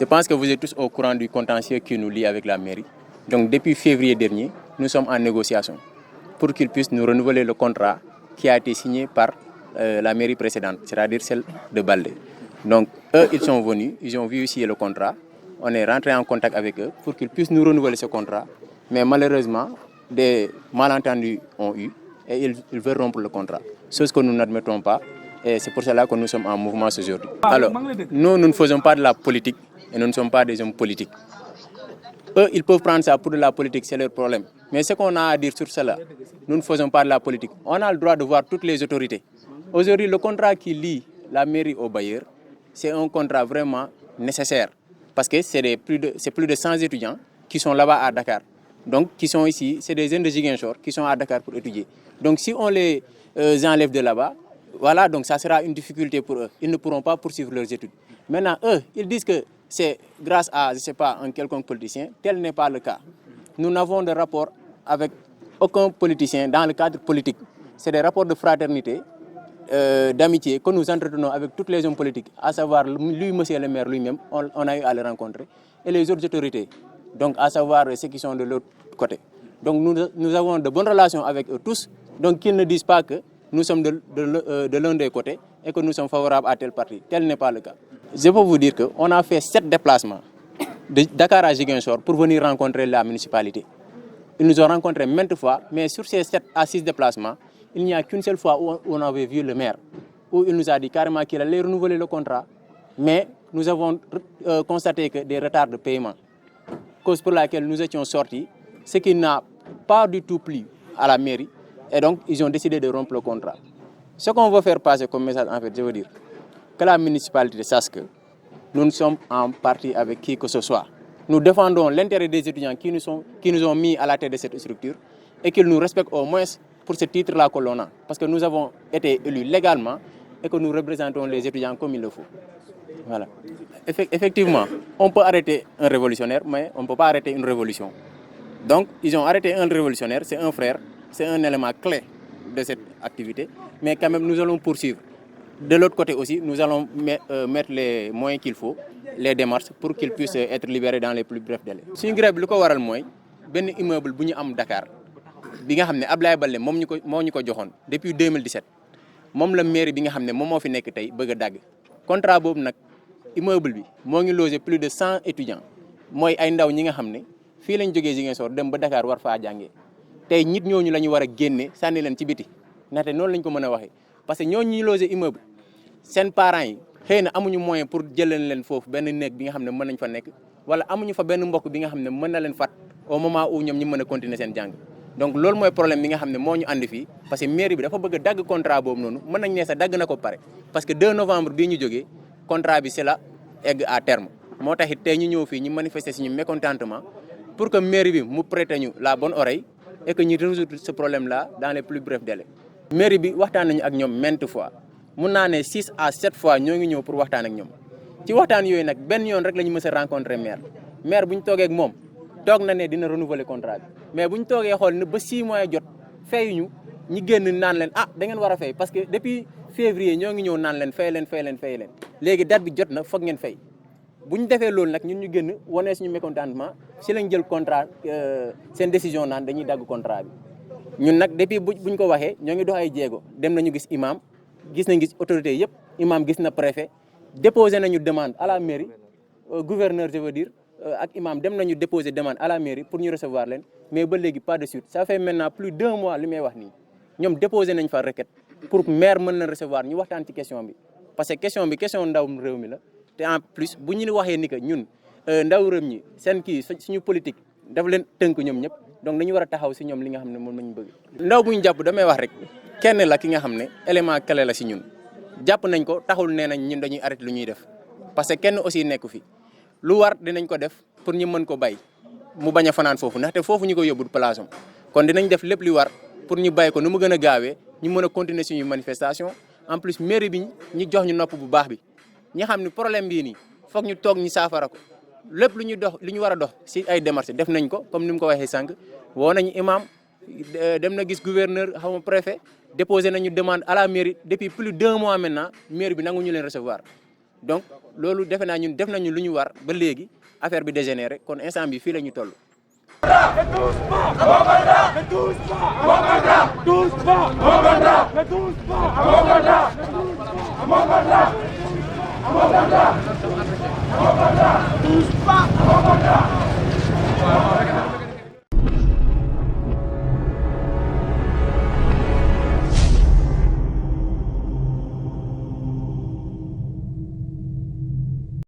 Je pense que vous êtes tous au courant du contentieux qui nous lie avec la mairie. Donc depuis février dernier, nous sommes en négociation pour qu'ils puissent nous renouveler le contrat qui a été signé par la mairie précédente, c'est-à-dire celle de Baldé. Donc eux, ils sont venus, ils ont vu ici le contrat. On est rentré en contact avec eux pour qu'ils puissent nous renouveler ce contrat. Mais malheureusement, des malentendus ont eu et ils veulent rompre le contrat. Chose que nous n'admettons pas. Et c'est pour cela que nous sommes en mouvement aujourd'hui. Alors, nous ne faisons pas de la politique et nous ne sommes pas des hommes politiques. Eux, ils peuvent prendre ça pour de la politique, c'est leur problème. Mais ce qu'on a à dire sur cela, nous ne faisons pas de la politique. On a le droit de voir toutes les autorités. Aujourd'hui, le contrat qui lie la mairie au bailleur, c'est un contrat vraiment nécessaire. Parce que c'est plus de 100 étudiants qui sont là-bas à Dakar. Donc, qui sont ici, c'est des jeunes de Ziguinchor qui sont à Dakar pour étudier. Donc, si on les enlève de là-bas, voilà, donc ça sera une difficulté pour eux. Ils ne pourront pas poursuivre leurs études. Maintenant, eux, ils disent que c'est grâce à, je ne sais pas, un quelconque politicien. Tel n'est pas le cas. Nous n'avons de rapport avec aucun politicien dans le cadre politique. C'est des rapports de fraternité, d'amitié que nous entretenons avec tous les hommes politiques, à savoir lui, monsieur le maire lui-même, on a eu à le rencontrer, et les autres autorités, donc à savoir ceux qui sont de l'autre côté. Donc nous avons de bonnes relations avec eux tous, donc qu'ils ne disent pas que nous sommes de l'un des côtés et que nous sommes favorables à tel parti. Tel n'est pas le cas. Je peux vous dire qu'on a fait 7 déplacements de Dakar à Ziguinchor pour venir rencontrer la municipalité. Ils nous ont rencontrés maintes fois, mais sur ces 7 à 6 déplacements, il n'y a qu'une seule fois où on avait vu le maire, où il nous a dit carrément qu'il allait renouveler le contrat, mais nous avons constaté que des retards de paiement, cause pour laquelle nous étions sortis, ce qui n'a pas du tout plu à la mairie, et donc ils ont décidé de rompre le contrat. Ce qu'on veut faire passer comme message, en fait, je veux dire que la municipalité sache que nous ne sommes en partie avec qui que ce soit. Nous défendons l'intérêt des étudiants qui nous ont mis à la tête de cette structure et qu'ils nous respectent au moins pour ce titre-là que l'on a. Parce que nous avons été élus légalement et que nous représentons les étudiants comme il le faut. Voilà. Effectivement, on peut arrêter un révolutionnaire, mais on ne peut pas arrêter une révolution. Donc, ils ont arrêté un révolutionnaire, c'est un frère, c'est un élément clé de cette activité, mais quand même nous allons poursuivre. De l'autre côté aussi, nous allons mettre les moyens qu'il faut, les démarches, pour qu'ils puissent être libérés dans les plus brefs délais. Suñu grève lu ko waral mooy benn immeuble bu ñu am Dakar bi nga xam ne Ablaye Baldé moo ñu ko joxoon depuis 2017 moom la mairie bi nga xam ne moom moo fi nekk tey bëgg a dagg contrat boobu nag immeuble bi moo ngi logé plus de 100 étudiants mooy ay ndaw ñi nga xam ne fii lañ jógee Ziguinchor dem ba Dakar war faa jàngee tey nit ñooñu la ñu war a génne sànni leen ci biti ndaxte noonu lañ ko mën a waxee parce que ñooñu ñuy logé immeuble seen parents yi xëy na amuñu moyen pour jëleen leen foofu benn néeg bi nga xam ne mën nañ fa nekk wala amuñu fa benn mbokk bi nga xam ne mën na leen fat au moment où ñoom ñi mën a continuer seen jàng donc loolu mooy problème bi nga xam ne moo ñu andi fii parce que mairie bi dafa bëgg a dagg contrat boobu noonu mën nañ ne sax dagg na ko pare parce que 2 novembre bii ñu jógee contrat bi c'est là egg à terme moo tax it tey ñu ñëw fii ñu manifester suñu mécontentement pour que mairie bi mu prêter ñu la bonne oreille et que ñu résoudre ce problème là dans les plus brefs délais. mairie bi waxtaan nañu ak ñoom maintes fois mun naa ne 6 à 7 fois ñoo ngi ñëw pour waxtaan ak ñoom ci waxtaan yooyu nag benn yoon rek la ñu mës a rencontrer maire bu ñu toogee ak moom toog na ne dina renouveler contrat bi mais bu ñu toogee xool ne ba 6 mois jot fayuñu ñi génn naan leen da ngeen war a fay parce que depuis février ñoo ngi ñëw naan leen fay leen léegi date bi jot na foog ngeen fay bu ñu defee loolu nag ñun ñu génn wane suñu mécontentement si lañ jël contrat seen décision naan dañuy dagg contrat bi ñun nag depuis buñ ko waxee ñoo ngi dox ay jéego dem nañu gis imam gis nañ gis autorité yëpp imam gis na préfet déposé nañu demande à la mairie gouverneur je veux dire ak imam dem nañu déposer demande à la mairie pour ñu recevoir leen mais ba léegi pas de suite ça fait maintenant plus d'1 mois li may wax nii ñoom déposé nañ fa requête pour maire mën leen recevoir ñu waxtaan ci question bi parce que question bi question ndaw réew mi la te en plus bu ñu waxee ni que ñun ndaw réew ñi seen kii suñu politique daf leen tënk ñoom ñëpp donc dañu war a taxaw si ñoom li nga xam ne moom lañu bëgg. ndaw bu ñu jàpp damay wax rek kenn la ki nga xam ne élément clé la si ñun jàpp nañ ko taxul nee nañ ñun dañuy arrêté lu ñuy def parce que kenn aussi nekku fi lu war dinañ ko def pour ñu mën ko bay mu bañ a fanaan foofu ndaxte foofu ñu ko yóbbul place am kon dinañ def lépp li war pour ñu bay ko nu mu gën a gaawee ñu mën a continuer suñu manifestation en plus mairie bi ñu jox ñu nopp bu baax bi ñi xam ne problème bii nii foog ñu toog ñu saafara ko lépp lu ñu dox li ñu war a dox si ay démarches def nañ ko comme ni mu ko waxee sànq woo nañu imam dem na gis gouverneur xaw ma préfet déposé nañu demande à la mairie depuis plus d'1 mois maintenant mairie bi nangu ñu leen recevoir donc loolu defe naa ñun def nañu lu ñu war ba léegi affaire bi dégénéré kon instant bi fii la ñu toll. Touche pas